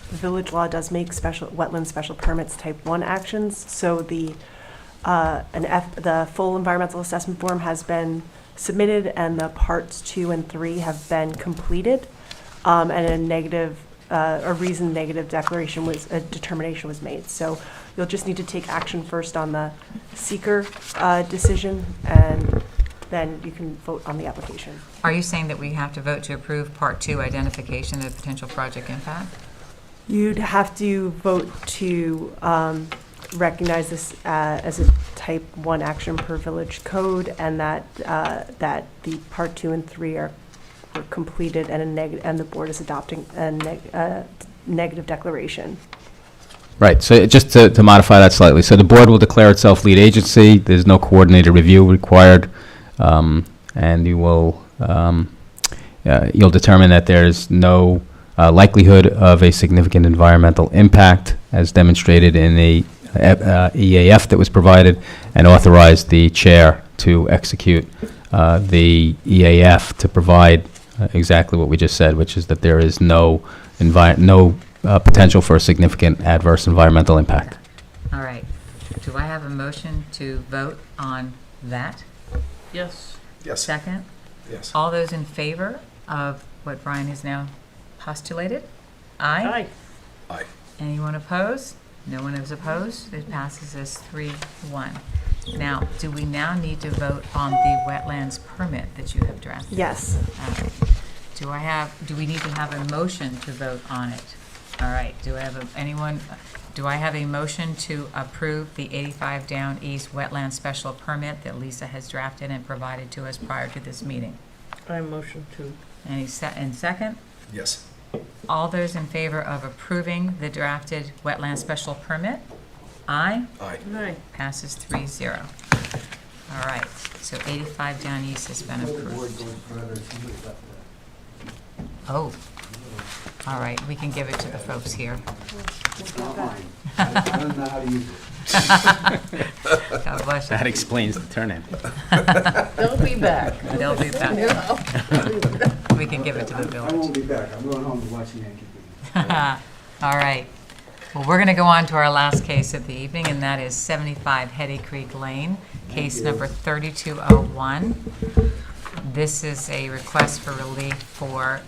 village law does make wetland special permits type 1 actions, so the full environmental assessment form has been submitted, and the parts 2 and 3 have been completed, and a reasoned negative determination was made. So you'll just need to take action first on the seeker decision, and then you can vote on the application. Are you saying that we have to vote to approve Part 2, identification of potential project impact? You'd have to vote to recognize this as a type 1 action per village code, and that the part 2 and 3 were completed, and the board is adopting a negative declaration. Right, so just to modify that slightly, so the board will declare itself lead agency, there's no coordinated review required, and you'll determine that there's no likelihood of a significant environmental impact as demonstrated in the EAF that was provided, and authorize the chair to execute the EAF to provide exactly what we just said, which is that there is no potential for a significant adverse environmental impact. All right. Do I have a motion to vote on that? Yes. Yes, Second? yes. All those in favor of what Brian has now postulated? Aye. Aye. Aye. Anyone opposed? No one is opposed. It passes as 3-1. Now, do we now need to vote on the wetlands permit that you have drafted? Yes. All right. Do we need to have a motion to vote on it? All right, do I have a motion to approve the 85 Down East Wetland Special Permit that Lisa has drafted and provided to us prior to this meeting? I motion to. And second? Yes. All those in favor of approving the drafted wetland special permit? Aye. Aye. Aye. Passes 3-0. All right, so 85 Down East has been approved. Oh, all right, we can give it to the folks here. God bless you. That explains the turn-in. They'll be back. They'll be back. We can give it to the I village. won't be back. I'm going home to watch Yankee game. All right. Well, we're going to go on to our last case of the evening, and that is 75 Hetty Creek Lane, case number 3201. This is a request for relief for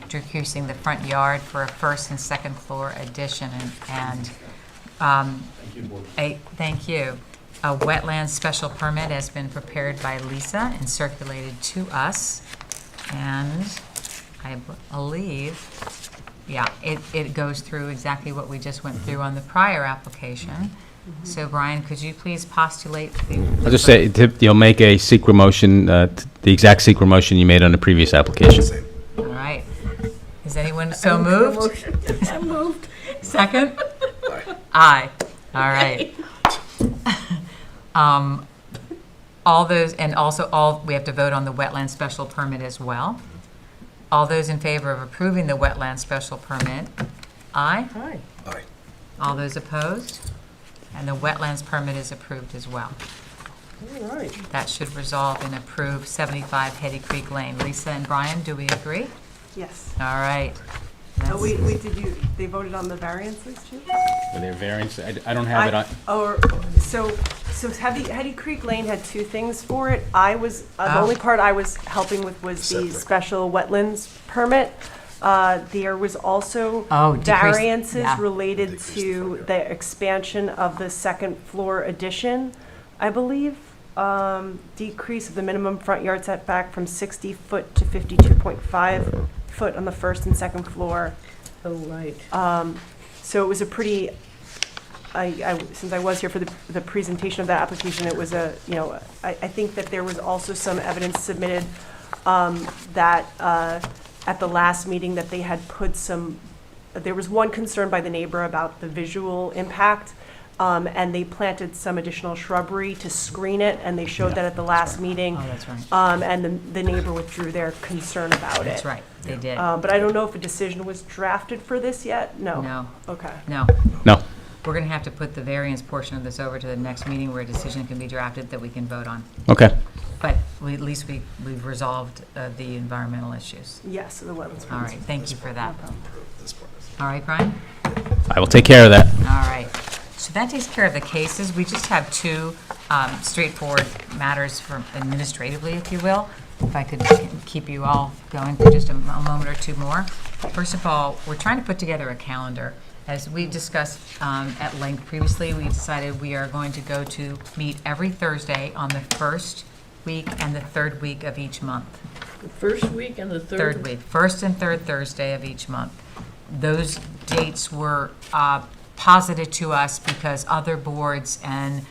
decreasing the front yard for a first and second floor addition, and thank you. A wetland special permit has been prepared by Lisa and circulated to us, and I believe, yeah, it goes through exactly what we just went through on the prior application. So Brian, could you please postulate I'll just say, you'll make a secret motion, the exact secret motion you made on the previous application. Same. All right. Is anyone so moved? I moved. Second? Aye. Aye. All right. All those, and also we have to vote on the wetland special permit as well. All those in favor of approving the wetland special permit? Aye. Aye. Aye. All those opposed? And the wetlands permit is approved as well. All right. That should resolve and approve 75 Hetty Creek Lane. Lisa and Brian, do we agree? Yes. All right. They voted on the variances too? Were there variants? I don't have it on. So Hetty Creek Lane had two things for it. The only part I was helping with was the Septic. special wetlands permit. There was also decrease, variances yeah. related Decrease the to front yard. the expansion of the second floor addition, I believe. Decrease of the minimum front yard setback from 60 foot to 52.5 foot on the first and second floor. Oh, right. So it was a pretty, since I was here for the presentation of that application, it was I think that there was also some evidence submitted that at the last meeting that they had put there was one concern by the neighbor about the visual impact. and they planted some additional shrubbery to screen it, and they showed that at the last meeting. Oh, that's right. And the neighbor withdrew their concern about it. That's right, they did. But I don't know if a decision was drafted for this yet? No? No, Okay. no. No. We're going to have to put the variance portion of this over to the next meeting where a decision can be drafted that we can vote on. Okay. But at least we've resolved the environmental issues. Yes, the wetlands. All right, thank you for that. This part. All right, Brian? I will take care of that. All right. So that takes care of the cases. We just have two straightforward matters for administratively, if you will. If I could keep you all going for just a moment or two more. First of all, we're trying to put together a calendar. As we discussed at length previously, we decided we are going to go to meet every Thursday on the first week and the third week of each month. The first week and the Third week, first and third Thursday of each month. Those dates were posited to us because other boards and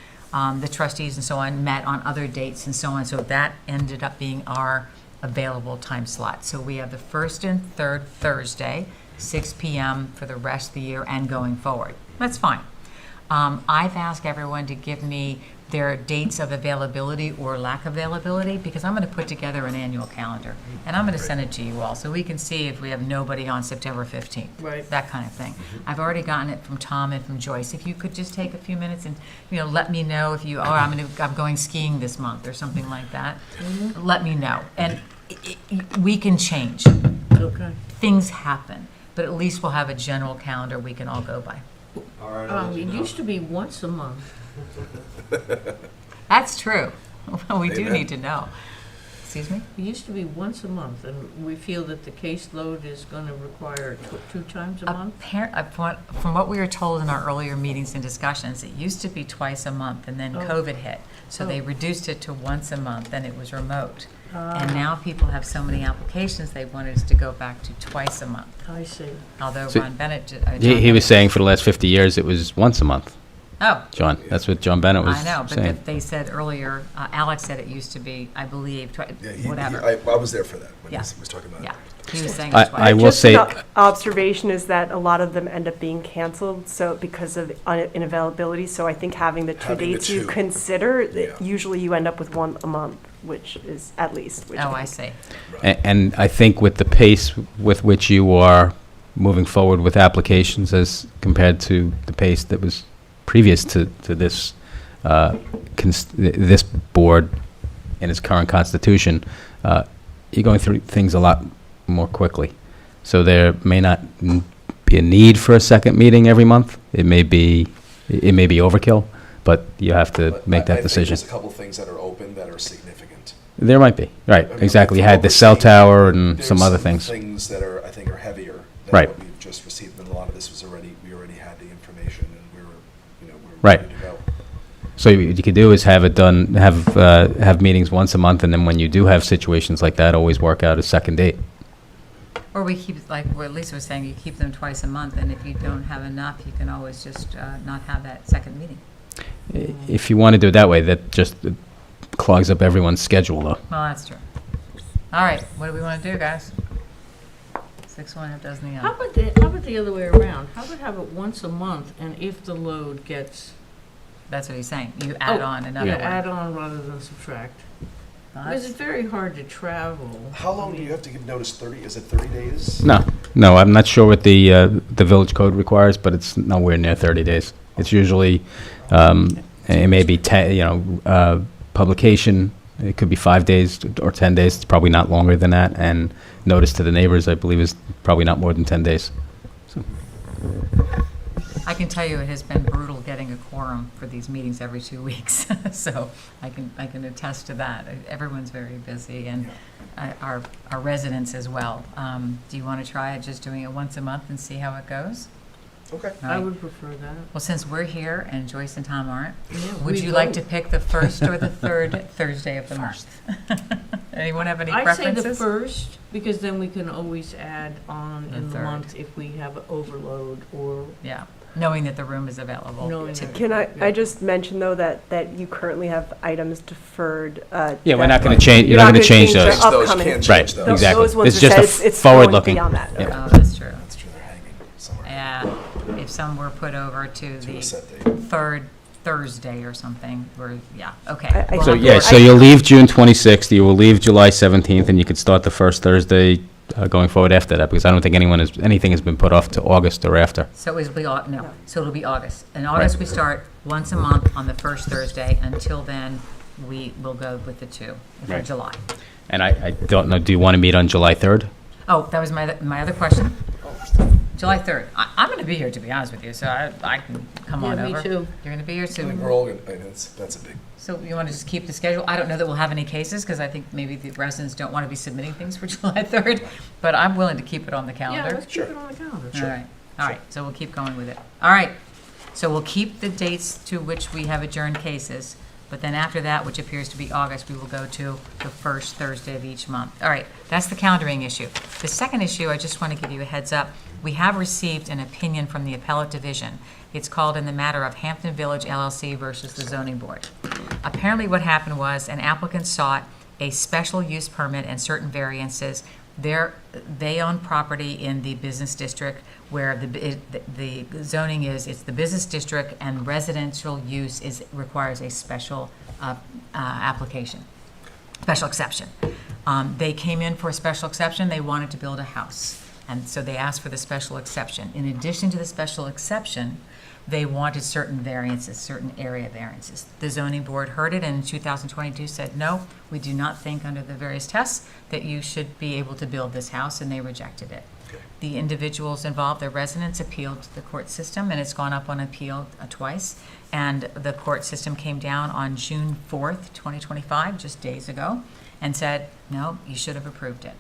the trustees and so on met on other dates and so on. So that ended up being our available time slot. So we have the first and third Thursday, 6 p.m. for the rest of the year and going forward. That's fine. I've asked everyone to give me their dates of availability or lack of availability because I'm going to put together an annual calendar and I'm going to send it to you all so we can see if we have nobody on September 15th. Right. That kind of thing. I've already gotten it from Tom and from Joyce. If you could just take a few minutes and let me know if you I'm going skiing this month or something like that. Let me know and we can change. Okay. Things happen, but at least we'll have a general calendar we can all go by. It used to be once a month. That's true. We do Amen. need to know. Excuse me? It used to be once a month, and we feel that the caseload is going to require two times a month? From what we were told in our earlier meetings and discussions, it used to be twice a month, and then Oh. COVID hit. So they Oh. reduced it to once a month, and it was remote. And now people have so many applications, they wanted us to go back to twice a month. I see. Although So Ron Bennett... He was saying for the last 50 years, it was once a month, Oh, John. That's what John Bennett was I know, but saying. they said earlier, Alex said it used to be, I believe, Yeah, whatever. I was there for that when Yeah. he was talking about Yeah, it. he was saying I- it twice. I will Just say- an observation is that a lot of them end up being canceled, so because of inavailability, so I think having the two Having the dates you two. consider, Yeah. usually you end up with one a month, which is at least. Which Oh, I think- see. And I think with the pace with which you are moving forward with applications as compared to the pace that was previous to this, this board in its current constitution, you're going through things a lot more quickly. So there may not be a need for a second meeting every month. It may be overkill, but you have to But make I that think decision. there's a couple things that are open that are significant. There might be, right, I mean, exactly. You from had what the we're cell seeing, tower and there's some other things. Things that are, I think, are heavier than Right. what we've just received, and a lot of this was we already had the information, and we were Right. ready to go. So what you could do is have it done, have meetings once a month, and then when you do have situations like that, always work out a second date. Or we keep, like what Lisa was saying, you keep them twice a month, and if you don't have enough, you can always just not have that second meeting. If you want to do it that way, that just clogs up everyone's schedule, though. Well, that's true. All right, what do we want to do, guys? 6 1, half dozen the How other. about the other way around? How about have it once a month, and if the load gets... That's what he's saying. You add on another You one. add on rather than subtract. Well, Because that's- it's very hard to travel. How long do you have to give notice? 30? Is it 30 days? No, I'm not sure what the village code requires, but it's nowhere near 30 days. It's usually, it may be 10, publication, it could be 5 days or 10 days. It's probably not longer than that. And notice to the neighbors, I believe, is probably not more than 10 days. I can tell you it has been brutal getting a quorum for these meetings every 2 weeks. So I can attest to that. Everyone's very busy, and our residents as well. Do you want to try it, just doing it once a month and see how it goes? Okay. All I right. would prefer that. Well, since we're here and Joyce and Tom aren't, Yeah, would we you like to vote. pick the first or the third Thursday of the month? Anyone have any I'd say preferences? the first, because then we can always add on The in the third. month if we have an overload or Yeah, knowing that the room is available. knowing to- that. Can I just mention, though, that you currently have items deferred? Yeah, we're that- not going to change, you're not going to change the those. Change those, upcoming- can't Right, change those. exactly. Those ones It's are just said a it's going forward-looking. beyond that. Yep. Okay. Oh, that's true. That's true, they're hanging somewhere. if some were put over to To a the set date. third Thursday or something, or, yeah, okay. I- We'll So, have to yeah, work- so you'll leave June 26th, you will leave July 17th, and you could start the first Thursday going forward after that, because I don't think anything has been put off to August or after. So it'll be, no, so it'll be August. In August, we start once a month on the first Thursday. Until then, we will go with the two for Right. July. And I don't know, do you want to meet on July 3rd? Oh, that was my other question. July 3rd. I'm going to be here, to be honest with you, so I can come on Yeah, over. me too. You're going to be here, so, We're all gonna, that's a big, so you want to just keep the schedule? I don't know that we'll have any cases, because I think maybe the residents don't want to be submitting things for July 3rd, but I'm willing to keep it on the Yeah, calendar. let's keep it on the calendar. All right, so we'll keep going with it. All right, so we'll keep the dates to which we have adjourned cases, but then after that, which appears to be August, we will go to the first Thursday of each month. All right, that's the calendaring issue. The second issue, I just want to give you a heads up. We have received an opinion from the Appellate Division. It's called in the matter of Hampton Village LLC versus the Zoning Board. Apparently what happened was an applicant sought a special use permit and certain variances. They own property in the business district where the zoning is, it's the business district, and residential use requires a special application, special exception. They came in for a special exception. They wanted to build a house, and so they asked for the special exception. In addition to the special exception, they wanted certain variances, certain area variances. The zoning board heard it and in 2022 said, no, we do not think under the various tests that you should be able to build this house, and they rejected it. The individuals involved, the residents, appealed to the court system, and it's gone up on appeal twice. And the court system came down on June 4th, 2025, just days ago, and said, no, you should have approved it.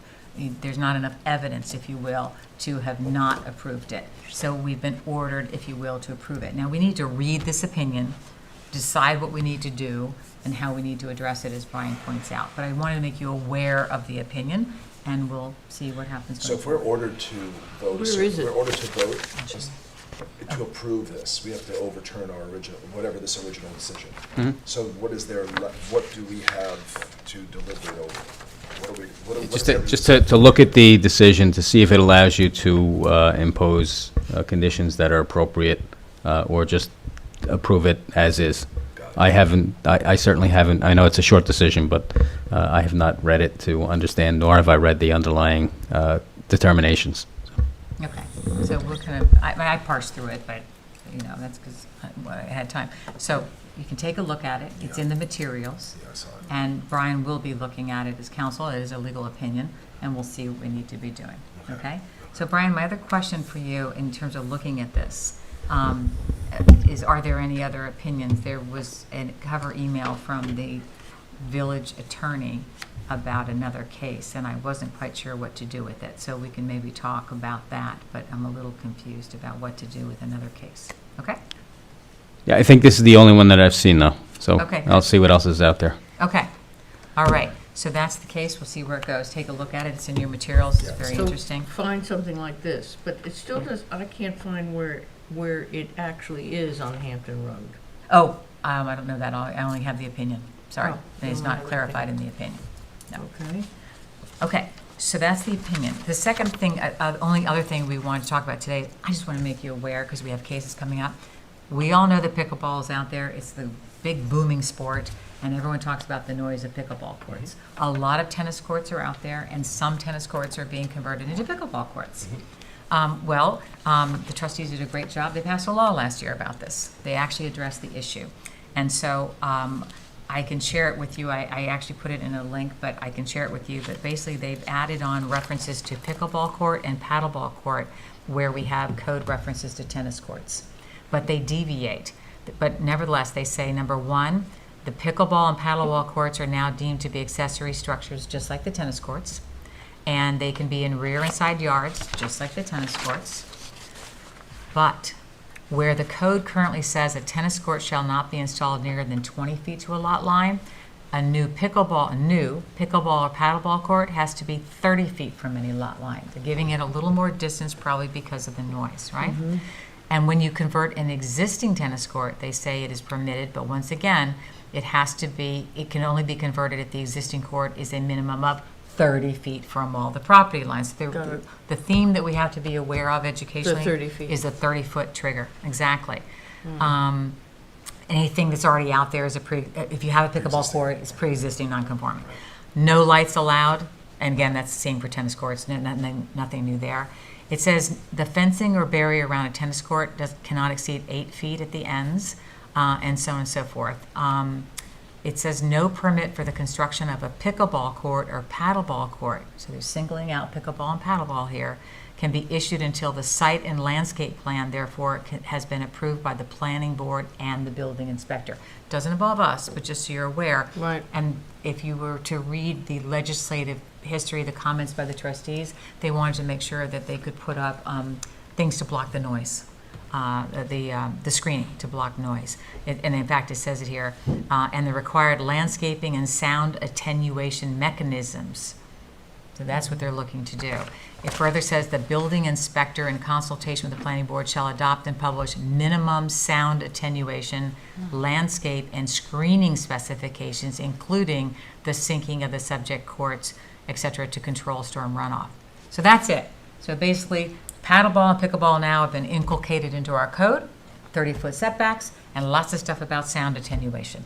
There's not enough evidence, if you will, to have not approved it. So we've been ordered, if you will, to approve it. Now, we need to read this opinion, decide what we need to do, and how we need to address it, as Brian points out. But I wanted to make you aware of the opinion, and we'll see what happens. so if we're ordered to vote, Where is it? we're ordered to vote, just to approve this, we have to overturn our original, whatever this original decision. So what is there, what do we have to deliberate over? What are we, Just to look at the decision to see if it allows you to impose conditions that are appropriate, or just approve it as is. I certainly haven't, I know it's a short decision, but I have not read it to understand, nor have I read the underlying determinations. Okay, so we're I parsed through it, but, that's because I had time. So you can take a look at it. It's in the materials. Yeah, I saw it. And Brian will be looking at it as counsel. It is a legal opinion, and we'll see what we need to be doing, okay? So Brian, my other question for you in terms of looking at this is, are there any other opinions? There was a cover email from the village attorney about another case, and I wasn't quite sure what to do with it. So we can maybe talk about that, but I'm a little confused about what to do with another case, okay? Yeah, I think this is the only one that I've seen, though, so Okay. I'll see what else is out there. Okay, all right. So that's the case. We'll see where it goes. Take a look at it. It's in your materials. It's very So interesting. find something like this, but it still does, I can't find where it actually is on Hampton Road. Oh, I don't know that. I only have the opinion. Sorry. Oh, It's you not have the clarified in the opinion. No. Okay. Okay, so that's the opinion. The second thing, only other thing we wanted to talk about today, I just want to make you aware, because we have cases coming up. We all know that pickleball is out there. It's the big booming sport, and everyone talks about the noise of pickleball courts. A lot of tennis courts are out there, and some tennis courts are being converted into pickleball courts. The trustees did a great job. They passed a law last year about this. They actually addressed the issue. And so I can share it with you. I actually put it in a link, but I can share it with you. But basically, they've added on references to pickleball court and paddleball court where we have code references to tennis courts. But they deviate. But nevertheless, they say, number one, the pickleball and paddleball courts are now deemed to be accessory structures just like the tennis courts. And they can be in rear and side yards, just like the tennis courts. But where the code currently says a tennis court shall not be installed nearer than 20 feet to a lot line, a new pickleball or paddleball court has to be 30 feet from any lot line. They're giving it a little more distance, probably because of the noise, right? And when you convert an existing tennis court, they say it is permitted, but once again, it can only be converted if the existing court is a minimum of 30 feet from all the property lines. Got it. The theme that we have to be aware of The educationally 30 feet. is a 30-foot trigger, exactly. Anything that's already out there is if you have a pickleball court, it's pre-existing non-conforming. No lights allowed, and again, that's the same for tennis courts, nothing new there. It says the fencing or barrier around a tennis court cannot exceed 8 feet at the ends, and so on and so forth. It says no permit for the construction of a pickleball court or paddleball court, so they're singling out pickleball and paddleball here, can be issued until the site and landscape plan, therefore, has been approved by the planning board and the building inspector. Doesn't involve us, but just so you're aware. Right. And if you were to read the legislative history, the comments by the trustees, they wanted to make sure that they could put up things to block the noise, the screening to block noise. And in fact, it says it here, and the required landscaping and sound attenuation mechanisms. So that's what they're looking to do. It further says the building inspector, in consultation with the planning board, shall adopt and publish minimum sound attenuation, landscape, and screening specifications, including the sinking of the subject courts, et cetera, to control storm runoff. So that's it. So basically, paddleball and pickleball now have been inculcated into our code, 30-foot setbacks, and lots of stuff about sound attenuation.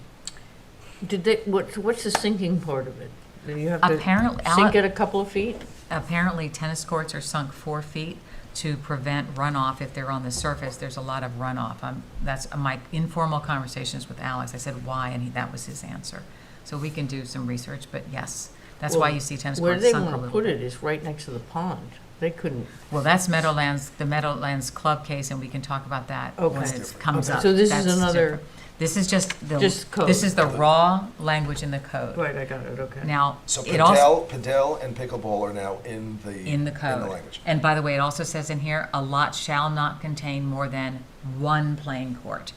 What's the sinking part of it? Do you have to Apparently, sink it a couple of feet? Apparently, tennis courts are sunk 4 feet to prevent runoff if they're on the surface. There's a lot of runoff. That's my informal conversations with Alex. I said, why? And that was his answer. So we can do some research, but yes, that's why you see tennis Where courts they sunk a want to little put bit. it is right next to the pond. They couldn't. Well, that's Meadowlands, the Meadowlands Club case, and we can talk about that when Okay. it comes Okay. up. So this That's is another. different. This is just Just this code. is the raw language in the code. Right, I got it, okay. Now, So it also padel and pickleball are now in the in the code. language. And by the way, it also says in here, a lot shall not contain more than one playing court.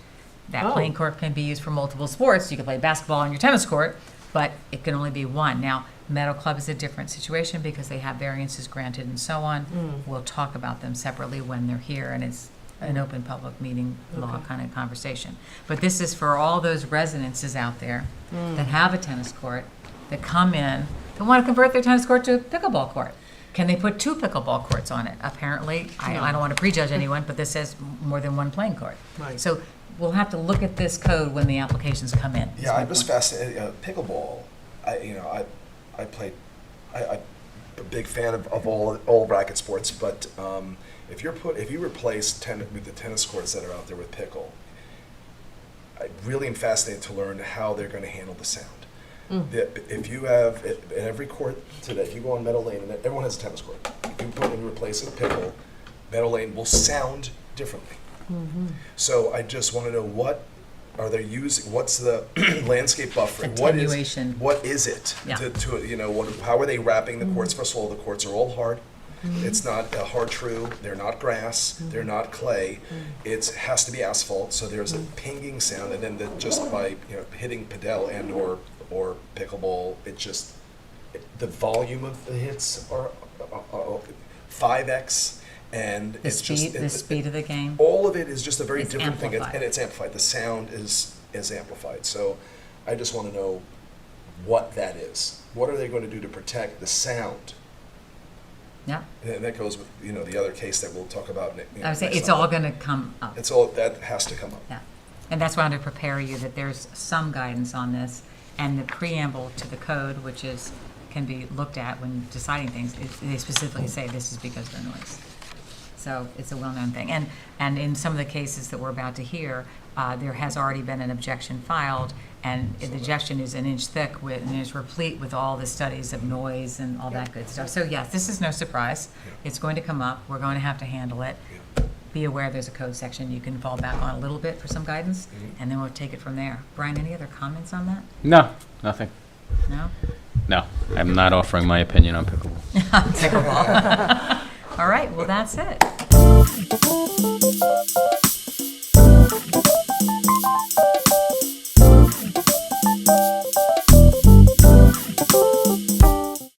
That Oh. playing court can be used for multiple sports. You can play basketball on your tennis court, but it can only be one. Now, Meadow Club is a different situation because they have variances granted and so on. We'll talk about them separately when they're here, and it's an open public meeting law kind of conversation. But this is for all those residences out there that have a tennis court, that come in, that want to convert their tennis court to a pickleball court. Can they put 2 pickleball courts on it? Apparently, I don't want to prejudge anyone, but this says more than one playing court. Right. So we'll have to look at this code when the applications come in. is Yeah, my I was point. fascinated. Pickleball. I played. I'm a big fan of all racket sports, but if you replace with the tennis courts that are out there with pickle, I really am fascinated to learn how they're going to handle the sound. If you have in every court today, if you go on Meadow Lane, and everyone has a tennis court, if you put and replace it with pickle, Meadow Lane will sound differently. So I just want to know what are they using? What's the landscape buffering? Attenuation. What is it? Yeah. How are they wrapping the courts? First of all, the courts are all hard. It's not hard true. They're not grass. They're not clay. It has to be asphalt. So there's a pinging sound, and then just by hitting padel and or pickleball, the volume of the hits are 5x. And The it's speed, just the speed of the game. all of it is just a very It's different thing, amplified. and it's amplified. The sound is amplified. So I just want to know what that is. What are they going to do to protect the sound? Yeah. And that goes with the other case that we'll talk about. I would say next it's time. all going to come up. It's all that has to come up. Yeah. And that's why I want to prepare you that there's some guidance on this, and the preamble to the code, which can be looked at when deciding things, they specifically say this is because of the noise. So it's a well-known thing. And in some of the cases that we're about to hear, there has already been an objection filed, and the objection is an inch thick and is replete with all the studies of noise and all that good stuff. So yes, this is no surprise. It's going to come up. We're going to have to handle it. Be aware there's a code section you can fall back on a little bit for some guidance, and then we'll take it from there. Brian, any other comments on that? No, nothing. No? No, I'm not offering my opinion on pickleball. Pickleball. All right, well, that's it.